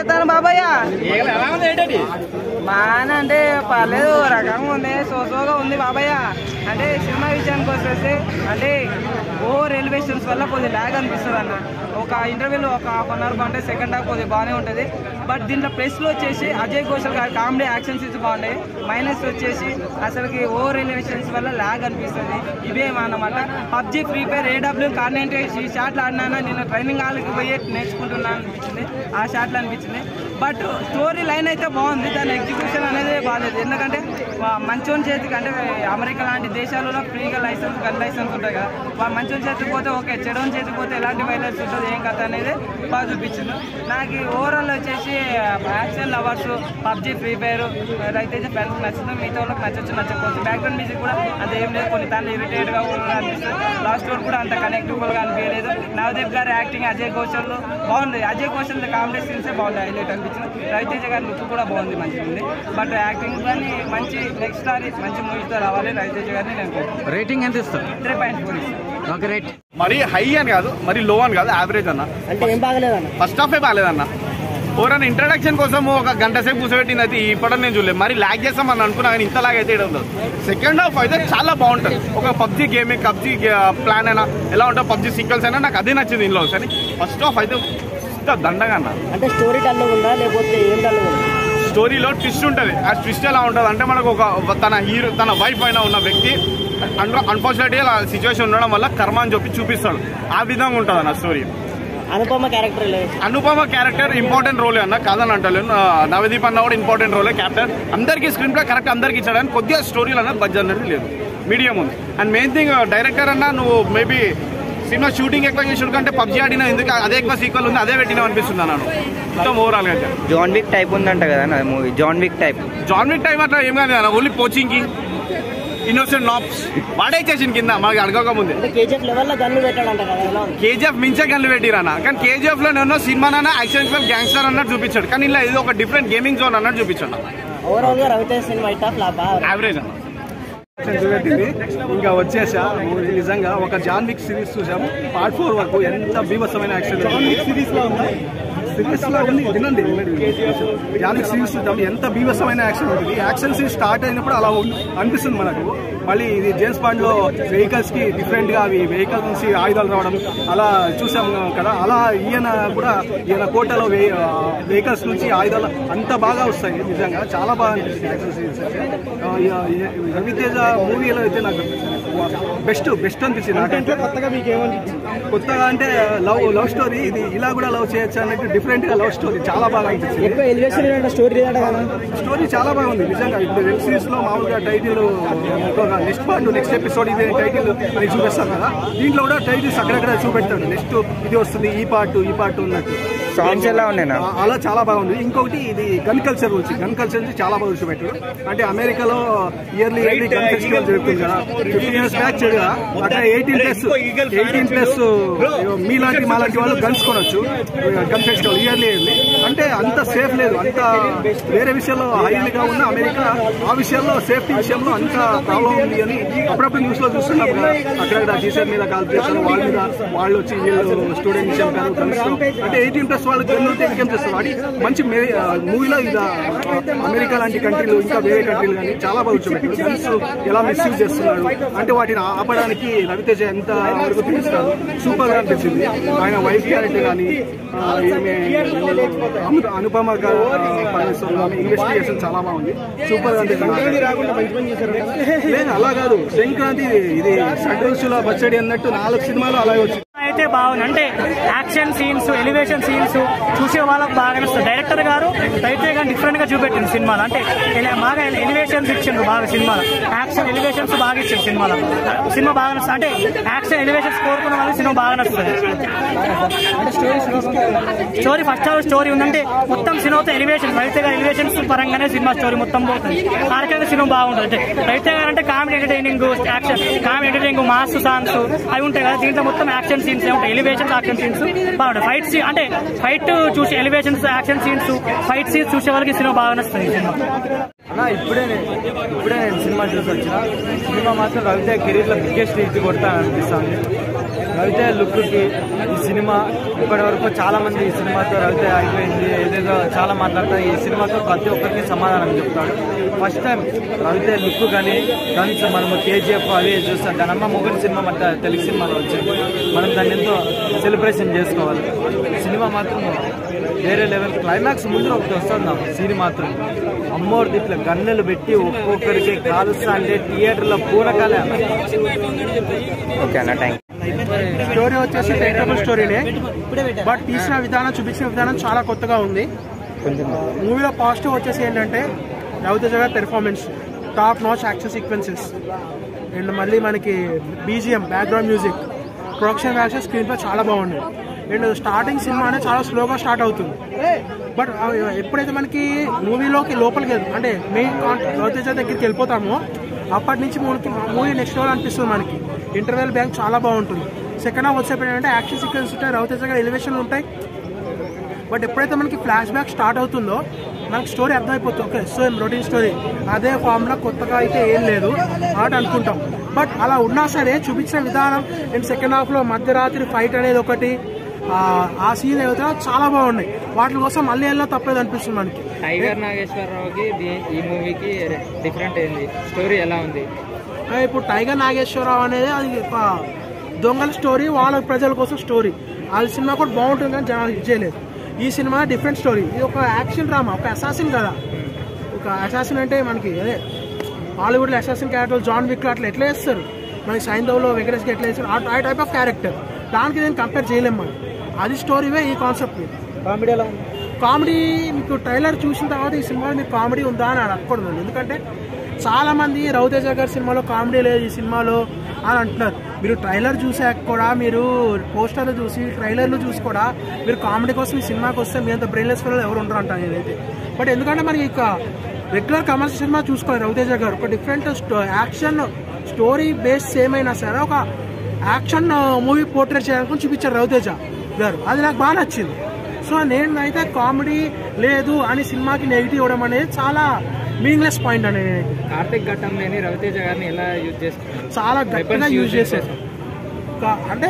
చేస్తాను బాబాయ్. బాగా అంటే పర్లేదు, రకంగా ఉంది, సోగా ఉంది బాబాయ్. అంటే సినిమా విషయానికి వచ్చేసి అంటే ఎలివేషన్స్ వల్ల కొద్దిగా ల్యాగ్ అనిపిస్తుంది అన్న. ఒక ఇంటర్వ్యూలో ఒక హాఫ్ అన్ అవర్ అంటే సెకండ్ హాఫ్ కొద్దిగా బాగానే ఉంటుంది. బట్ దీంట్లో ప్లస్లో వచ్చేసి అజయ్ ఘోషల్ గారి కామెడీ యాక్షన్ సీన్స్ బాగున్నాయి. మైనస్ వచ్చేసి అసలుకి ఎలివేషన్స్ వల్ల ల్యాగ్ అనిపిస్తుంది. ఇవే అన్నమాట. పబ్జీ, ఫ్రీ ఫైర్, AW కార్నెంట్ ఈ షాట్లు ఆడినా నేను ట్రైనింగ్ హాల్కి పోయి నేర్చుకుంటున్నాను అనిపించింది. ఆ షాట్లు అనిపించింది. బట్ స్టోరీ లైన్ అయితే బాగుంది, దాని ఎగ్జిక్యూషన్ అనేది బాగాలేదు. ఎందుకంటే మంచోని చేతికి అంటే అమెరికా లాంటి దేశాలలో ఫ్రీగా గన్ లైసెన్స్ ఉంటాయి కదా, మంచోని చేతికి పోతే ఓకే, చెడోని చేతికి పోతే ఎలాంటి వైలెన్స్ ఉంటుంది ఏం కథ అనేది బాగా చూపించింది. నాకు ఓవరాల్ వచ్చేసి action lovers, PUBG, free fire అయితే ఫ్రెండ్స్ నచ్చుతుంది. మిగతా వాళ్ళకి నచ్చకపోవచ్చు. బ్యాక్గ్రౌండ్ మ్యూజిక్ కూడా అంత ఏం లేదు, కొన్ని దాన్ని ఇరిటేట్గా అనిపిస్తుంది. లాస్ట్ వరకు కూడా అంత కనెక్టబుల్గా అనిపించలేదు. నవదీప్ గారి యాక్టింగ్, అజయ్ ఘోషల్ బాగుంది. అజయ్ ఘోషల్ కామెడీ సీన్సే బాగుంది, హైలైట్ అనిపించింది. రవితేజ గారి లుక్ కూడా బాగుంది, మంచిగా ఉంది. బట్ యాక్టింగ్ కానీ మంచి నెక్స్ట్ స్టార్ మంచి మూవీతో రావాలి. రవితేజ గారిని నేను రేటింగ్ ఎంత ఇస్తాను? 3.4 ఇస్తాను. Okay right. మరి హై అని కాదు, మరి లో అని కాదు, యావరేజ్ అన్న. అంటే ఏం బాగలేదన్న, ఫస్ట్ హాఫే బాగాలేదన్న. ఓరన్న ఇంట్రడక్షన్ కోసం ఒక గంట సేపు కూర్చోబెట్టింది అయితే ఇప్పుడు నేను చూడలేదు. మరి ల్యాగ్ చేస్తామని అనుకున్నా కానీ ఇంత ల్యాగ్ అయితే ఉండదు. సెకండ్ హాఫ్ అయితే చాలా బాగుంటుంది. ఒక పబ్జీ గేమింగ్, పబ్జీ ప్లాన్ అయినా ఎలా ఉంటుంది, పబ్జీ సీక్వెల్స్ అయినా నాకు అదే నచ్చింది ఇందులో. కానీ ఫస్ట్ హాఫ్ అయితే దండగా అన్న. అంటే స్టోరీ డల్ ఉందా లేకపోతే ఏం డల్ ఉందా? స్టోరీలో ట్విస్ట్ ఉంటుంది. ఆ ట్విస్ట్ ఎలా ఉంటుంది అంటే మనకు ఒక తన వైఫ్ అయినా ఉన్న వ్యక్తి అన్ఫార్చునేట్గా సిచ్యువేషన్ ఉండడం వల్ల కర్మ అని చెప్పి చూపిస్తాడు. ఆ విధంగా ఉంటుంది అన్న స్టోరీ. అనుపమ క్యారెక్టర్ ఇంపార్టెంట్ రోలే అన్న, కాదని అంటలేను. నవదీప్ అన్న కూడా ఇంపార్టెంట్ రోలే. క్యాప్టెన్ అందరికీ స్క్రీన్ ప్లే కరెక్ట్ అందరికి ఇచ్చాడని కొద్దిగా స్టోరీలు అన్న బడ్జెట్ అనేది లేదు, మీడియం ఉంది. అండ్ మెయిన్ థింగ్ డైరెక్టర్ అన్న నువ్వు మేబీ సినిమా షూటింగ్ ఎక్కువ చేసాడు కంటే పబ్జీ ఆడినా ఎందుకు అదే ఎక్కువ సీక్వెల్ ఉంది, అదే పెట్టినా అనిపిస్తుంది అన్నాను. మొత్తం ఓవరాల్ గా జాన్ విక్ టైప్ ఉందంట కదా మూవీ. జాన్ విక్ టైప్ అట్లా ఏం కాదు అన్న. ఓన్లీ పోచింగ్ కి ఇన్నోసెంట్ నాప్స్ వాడే చేసింది కింద మాకు అడగక ముందే. కేజీఎఫ్ మించే గన్లు పెట్టిరన్న. కానీ కేజీఎఫ్ లో నేను సినిమానన్నా యాక్షన్ ఫిల్మ్ గ్యాంగ్స్టర్ అన్నట్టు చూపించాడు. కానీ ఇలా ఇది ఒక డిఫరెంట్ గేమింగ్ జోన్ అన్నట్టు చూపించాడు. యావరేజ్ అన్న. చూపెట్టింది ఇంకా వచ్చేసా. నిజంగా ఒక జాన్ విక్ సిరీస్ చూసాము పార్ట్ 4 వరకు. ఎంత బీభత్సమైన యాక్షన్ సిరీస్ లో ఉంది. వినండి, జాన్ విక్ సిరీస్ చూద్దాం. ఎంత బీభత్సమైన యాక్షన్ ఉంటుంది. యాక్షన్ సీన్ స్టార్ట్ అయినప్పుడు అలా అనిపిస్తుంది మనకు. మళ్ళీ ఇది జేమ్స్ బాండ్ లో వెహికల్స్ కి డిఫరెంట్ గా అవి వెహికల్స్ నుంచి ఆయుధాలు రావడం అలా చూసాం కదా. అలా ఈయన కోటలో వెహికల్స్ నుంచి ఆయుధాలు అంత బాగా వస్తాయి. నిజంగా చాలా బాగా అనిపిస్తుంది యాక్షన్ సీన్స్. రవితేజ మూవీలో అయితే నాకు బెస్ట్ అనిపించింది. కొత్తగా అంటే లవ్ స్టోరీ. ఇది ఇలా కూడా లవ్ చేయొచ్చు అన్నట్టు డిఫరెంట్ గా లవ్ స్టోరీ చాలా బాగా అనిపించింది. స్టోరీ చాలా బాగుంది నిజంగా. ఇప్పుడు వెబ్ సిరీస్ లో మామూలుగా title next part next episode ఇది టైటిల్ అని చూపిస్తాం కదా. దీంట్లో కూడా టైటిల్స్ అక్కడక్కడ చూపెడతాడు. నెక్స్ట్ ఇది వస్తుంది, ఈ పార్ట్ ఉన్నట్టు. సాంగ్స్ ఎలా ఉన్నాయి అలా చాలా బాగుంది. ఇంకొకటి ఇది గన్ కల్చర్ నుంచి చాలా బాగా చూపెట్టాడు. అంటే అమెరికాలో ఇయర్లీ గన్ ఫెస్టివల్ జరుగుతుంది కదా. 15 years బ్యాక్ చెడుగా అక్కడ 18+ మీలాంటి మాలాంటి వాళ్ళు గన్స్ కొనొచ్చు. గన్ ఫెస్టివల్ ఇయర్లీ అంటే అంత సేఫ్ లేదు. అంత వేరే విషయంలో హైలీగా ఉన్న అమెరికా ఆ విషయంలో సేఫ్టీ విషయంలో అంత ప్రాబ్లం ఉంది అని అప్పుడప్పుడు న్యూస్ లో చూస్తున్నాం కదా. అక్కడ టీచర్ మీద కాల్ చేస్తారు, వాళ్ళు వచ్చి వీళ్ళు స్టూడెంట్స్ చంపారు గన్స్. అంటే 18+ వాళ్ళకి ఎందుకు చేస్తారు. అది మంచి మూవీలో ఇది అమెరికా లాంటి కంట్రీలు ఇంకా వేరే కంట్రీలు కానీ చాలా బాగా చూపెట్టారు. గన్స్ ఎలా మిస్యూజ్ చేస్తున్నాడు అంటే వాటిని ఆపడానికి రవితేజ ఎంత వరకు తెలుస్తారు. సూపర్ గా అనిపించింది. ఆయన వైఫ్ క్యారెక్టర్ కానీ అనుపమ ఇన్వెస్టిగేషన్ చాలా బాగుంది. సూపర్ గా అనిపించింది. లేదు అలా కాదు, సంక్రాంతి ఇది షడ్రుచుల పచ్చడి అన్నట్టు 4 సినిమాలు అలాగే వచ్చింది. అయితే బాగుంది. అంటే యాక్షన్ సీన్స్, ఎలివేషన్ సీన్స్ చూసే వాళ్ళకి బాగా నచ్చుతుంది. డైరెక్టర్ గారు అయితే కానీ డిఫరెంట్ గా చూపెట్టింది సినిమాలో. అంటే బాగా ఎలివేషన్స్ ఇచ్చిండ్రు, బాగా సినిమాలో యాక్షన్ ఎలివేషన్స్ బాగా ఇచ్చింది సినిమాలో. సినిమా బాగా నచ్చుతుంది. అంటే యాక్షన్ ఎలివేషన్స్ కోరుకున్న వాళ్ళకి సినిమా బాగా నచ్చుతుంది. స్టోరీ ఫస్ట్ హాఫ్ స్టోరీ ఉందంటే మొత్తం సినిమాతో ఎలివేషన్ అయితే ఎలివేషన్స్ పరంగానే సినిమా స్టోరీ మొత్తం పోతుంది. కార్యక్రమంగా సినిమా బాగుంటుంది. అయితే అంటే comedy entertaining, action comedy entertaining, mass songs అవి ఉంటాయి కదా. దీంట్లో మొత్తం యాక్షన్ సీన్స్ సీన్స్ ఏమంటాయి, ఎలివేషన్స్ యాక్షన్ సీన్స్ బాగుంటాయి. ఫైట్ చూసి elevations action scenes fight scenes చూసే వాళ్ళకి సినిమా బాగా నచ్చుతుంది. సినిమా అన్న ఇప్పుడే నేను సినిమా చూసి వచ్చిన. సినిమా మాత్రం రవితేజ కెరీర్లో బిగ్గెస్ట్ హిట్ కొడతాను అనిపిస్తుంది. రవితేజ లుక్కి ఈ సినిమా ఇప్పటి వరకు చాలా మంది ఈ సినిమాతో రవితేజ అయిపోయింది ఏదేదో చాలా మాట్లాడతారు. ఈ సినిమాతో ప్రతి ఒక్కరికి సమాధానం చెప్తాడు. ఫస్ట్ టైం రవితేజ లుక్ కానీ గన్స్ మనము కేజీఎఫ్ అవి చూస్తాం. దాని అమ్మ మొగలి సినిమా మన తెలుగు సినిమాలో వచ్చింది. మనం దాన్ని ఎంతో సెలబ్రేషన్ చేసుకోవాలి. సినిమా మాత్రం వేరే లెవెల్. క్లైమాక్స్ ముందు ఒకటి వస్తుంది నాకు సీన్ మాత్రం అమ్మోరు ఇట్లా గన్నెలు పెట్టి ఒక్కొక్కరికి కాలుస్తా అంటే థియేటర్లో పూనకాలే. ఓకే అన్న, థ్యాంక్ యూ. స్టోరీ వచ్చేసి టెక్నికల్ స్టోరీనే, బట్ తీసిన విధానం చూపించిన విధానం చాలా కొత్తగా ఉంది. మూవీలో పాజిటివ్ వచ్చేసి ఏంటంటే రవితేజ గారి performance, top notch action sequences, and మళ్ళీ మనకి BGM, background music, production values, screen play చాలా బాగుంది. అండ్ స్టార్టింగ్ సినిమా అనేది చాలా స్లోగా స్టార్ట్ అవుతుంది. బట్ ఎప్పుడైతే మనకి మూవీలోకి లోపలికి అంటే మెయిన్ రవితేజ దగ్గరికి వెళ్ళిపోతామో అప్పటి నుంచి మనకి మూవీ నెక్స్ట్ లెవెల్ అనిపిస్తుంది. మనకి ఇంటర్వెల్ బ్యాంక్ చాలా బాగుంటుంది. సెకండ్ హాఫ్ వచ్చేప్పుడు ఏంటంటే యాక్షన్ సీక్వెన్స్ ఉంటాయి, రవితేజ గారి ఎలివేషన్లు ఉంటాయి. బట్ ఎప్పుడైతే మనకి ఫ్లాష్ బ్యాక్ స్టార్ట్ అవుతుందో మనకి స్టోరీ అర్థమైపోతుంది. ఓకే, సేమ్ రొటీన్ స్టోరీ, అదే ఫామ్లో కొత్తగా అయితే ఏం లేదు అని అనుకుంటాం. బట్ అలా ఉన్నా సరే చూపించిన విధానం అండ్ సెకండ్ హాఫ్లో మధ్యరాత్రి ఫైట్ అనేది ఒకటి, ఆ సీన్ ఏదైతే చాలా బాగున్నాయి. వాటి కోసం మళ్ళీ వెళ్ళినా తప్పేది అనిపిస్తుంది మనకి. టైగర్ నాగేశ్వరరావుకి ఈ మూవీకి డిఫరెంట్ ఏంది, స్టోరీ ఎలా ఉంది? ఇప్పుడు టైగర్ నాగేశ్వరరావు అనేది అది ఒక దొంగల స్టోరీ, వాళ్ళ ప్రజల కోసం స్టోరీ. ఆ సినిమా కూడా బాగుంటుంది కానీ జనాలు హిట్ చేయలేదు. ఈ సినిమా డిఫరెంట్ స్టోరీ. ఇది ఒక యాక్షన్ డ్రామా, ఒక అసాసిన్ కదా. ఒక అసాసిన్ అంటే మనకి అదే హాలీవుడ్లో అసాసిన్ క్యారెక్టర్ జాన్ విక్ అట్లా ఎట్లా వేస్తారు, మనకి సైంధవ్లో వెంకటేష్కి ఎట్లా వేస్తారు, ఆ టైప్ ఆఫ్ క్యారెక్టర్. దానికి నేను కంపేర్ చేయలేము మనం. అది స్టోరీవే, ఈ కాన్సెప్ట్. కామెడీ ఎలా ఉంది? కామెడీ మీకు ట్రైలర్ చూసిన తర్వాత ఈ సినిమాలో మీకు కామెడీ ఉందా అని అడగకూడదు. ఎందుకంటే చాలా మంది రవితేజ గారి సినిమాలో కామెడీ లేదు ఈ సినిమాలో అని అంటున్నారు. మీరు ట్రైలర్ చూసాక కూడా, మీరు పోస్టర్లు చూసి ట్రైలర్లు చూసి కూడా మీరు కామెడీ కోసం ఈ సినిమాకి వస్తే మీ అంత బ్రెయిన్లెస్ పిల్లలు ఎవరు ఉండరు అంటారు నేనైతే. బట్ ఎందుకంటే మరి ఇక రెగ్యులర్ కమర్షియల్ సినిమా చూసుకోవాలి రవితేజ గారు. ఒక different action story base same అయినా సరే ఒక యాక్షన్ మూవీ పోర్ట్రేట్ చేయాలనుకుని చూపించారు రవితేజ గారు. అది నాకు బాగా నచ్చింది. సో నేనైతే కామెడీ లేదు అని సినిమాకి నెగిటివ్ ఇవ్వడం అనేది చాలా మీనింగ్లెస్ పాయింట్ అనేది. కార్తిక్ ఘట్టం లేని రవితేజ గారిని ఎలా యూజ్ చేస్తారు? చాలా గట్టిగా యూజ్ చేశారు. అంటే